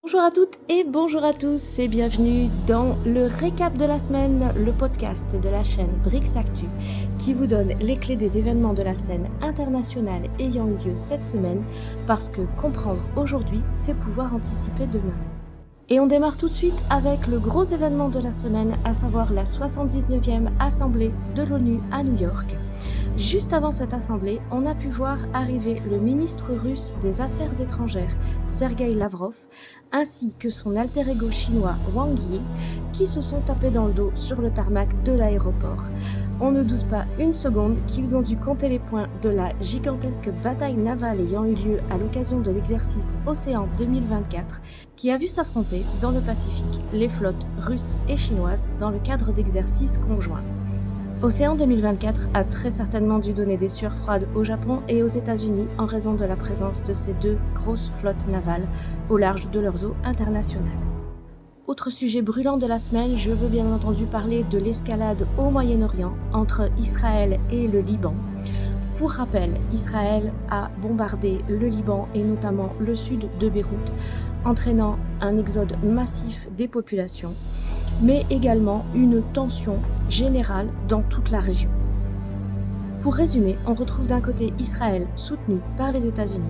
Bonjour à toutes et bonjour à tous et bienvenue dans le récap de la semaine, le podcast de la chaîne BRICS Actu qui vous donne les clés des événements de la scène internationale ayant eu lieu cette semaine parce que comprendre aujourd'hui, c'est pouvoir anticiper demain. Et on démarre tout de suite avec le gros événement de la semaine, à savoir la 79e Assemblée de l'ONU à New York. Juste avant cette assemblée, on a pu voir arriver le ministre russe des Affaires étrangères, Sergueï Lavrov, ainsi que son alter ego chinois Wang Yi, qui se sont tapés dans le dos sur le tarmac de l'aéroport. On ne doute pas une seconde qu'ils ont dû compter les points de la gigantesque bataille navale ayant eu lieu à l'occasion de l'exercice Océan 2024, qui a vu s'affronter dans le Pacifique les flottes russes et chinoises dans le cadre d'exercices conjoints. Océan 2024 a très certainement dû donner des sueurs froides au Japon et aux États-Unis en raison de la présence de ces deux grosses flottes navales au large de leurs eaux internationales. Autre sujet brûlant de la semaine, je veux bien entendu parler de l'escalade au Moyen-Orient entre Israël et le Liban. Pour rappel, Israël a bombardé le Liban et notamment le sud de Beyrouth, entraînant un exode massif des populations, mais également une tension générale dans toute la région. Pour résumer, on retrouve d'un côté Israël soutenu par les États-Unis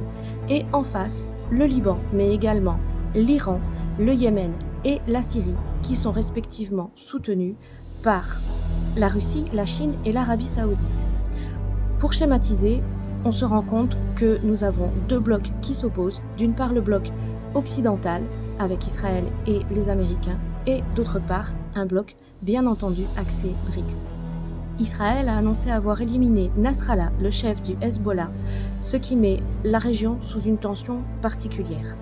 et en face le Liban, mais également l'Iran, le Yémen et la Syrie qui sont respectivement soutenus par la Russie, la Chine et l'Arabie Saoudite. Pour schématiser, on se rend compte que nous avons deux blocs qui s'opposent, d'une part le bloc occidental avec Israël et les Américains et d'autre part un bloc bien entendu axé BRICS. Israël a annoncé avoir éliminé Nasrallah, le chef du Hezbollah, ce qui met la région sous une tension particulière.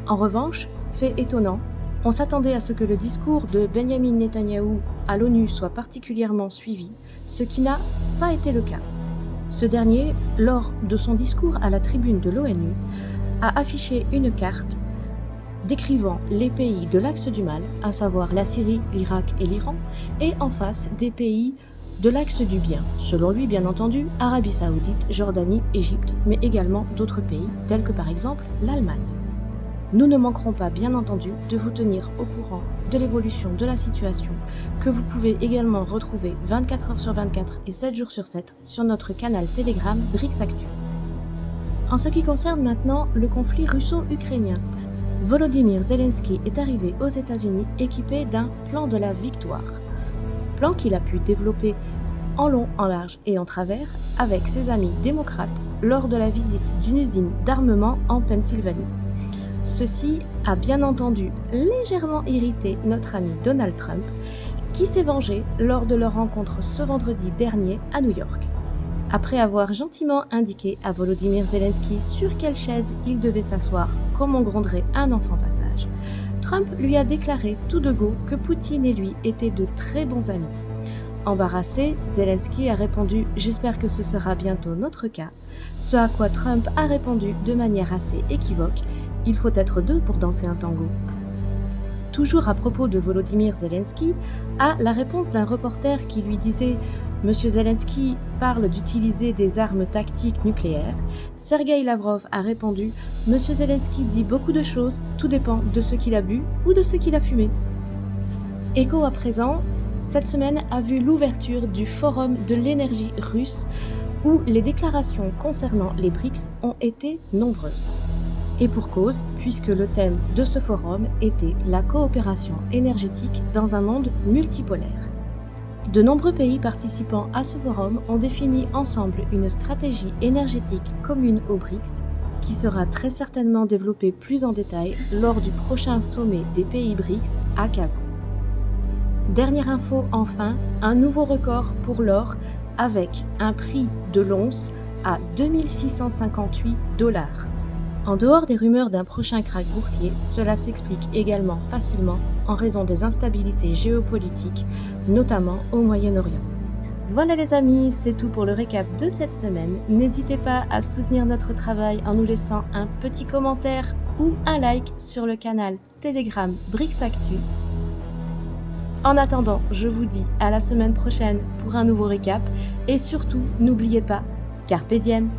En revanche, fait étonnant, on s'attendait à ce que le discours de Benyamin Netanyahou à l'ONU soit particulièrement suivi, ce qui n'a pas été le cas. Ce dernier, lors de son discours à la tribune de l'ONU, a affiché une carte décrivant les pays de l'axe du mal, à savoir la Syrie, l'Irak et l'Iran, et en face des pays de l'axe du bien, selon lui bien entendu, Arabie Saoudite, Jordanie, Égypte, mais également d'autres pays, tels que par exemple l'Allemagne. Nous ne manquerons pas bien entendu de vous tenir au courant de l'évolution de la situation, que vous pouvez également retrouver 24 heures sur 24 et 7 jours sur 7 sur notre canal Telegram BRICS Actu. En ce qui concerne maintenant le conflit russo-ukrainien, Volodymyr Zelensky est arrivé aux États-Unis équipé d'un plan de la victoire. Plan qu'il a pu développer en long, en large et en travers avec ses amis démocrates lors de la visite d'une usine d'armement en Pennsylvanie. Ceci a bien entendu légèrement irrité notre ami Donald Trump, qui s'est vengé lors de leur rencontre ce vendredi dernier à New York. Après avoir gentiment indiqué à Volodymyr Zelensky sur quelle chaise il devait s'asseoir comme on gronderait un enfant passage, Trump lui a déclaré tout de go que Poutine et lui étaient de très bons amis. Embarrassé, Zelensky a répondu « J'espère que ce sera bientôt notre cas », ce à quoi Trump a répondu de manière assez équivoque « Il faut être deux pour danser un tango ». Toujours à propos de Volodymyr Zelensky, à la réponse d'un reporter qui lui disait « Monsieur Zelensky parle d'utiliser des armes tactiques nucléaires », Sergueï Lavrov a répondu « Monsieur Zelensky dit beaucoup de choses, tout dépend de ce qu'il a bu ou de ce qu'il a fumé ». Écho à présent, cette semaine a vu l'ouverture du Forum de l'énergie russe où les déclarations concernant les BRICS ont été nombreuses. Et pour cause, puisque le thème de ce forum était la coopération énergétique dans un monde multipolaire. De nombreux pays participants à ce forum ont défini ensemble une stratégie énergétique commune aux BRICS qui sera très certainement développée plus en détail lors du prochain sommet des pays BRICS à Kazan. Dernière info enfin, un nouveau record pour l'or avec un prix de l'once à 2658 $. En dehors des rumeurs d'un prochain krach boursier, cela s'explique également facilement en raison des instabilités géopolitiques, notamment au Moyen-Orient. Voilà les amis, c'est tout pour le récap de cette semaine. N'hésitez pas à soutenir notre travail en nous laissant un petit commentaire ou un like sur le canal Telegram BRICS Actu. En attendant, je vous dis à la semaine prochaine pour un nouveau récap et surtout, n'oubliez pas, Carpe Diem!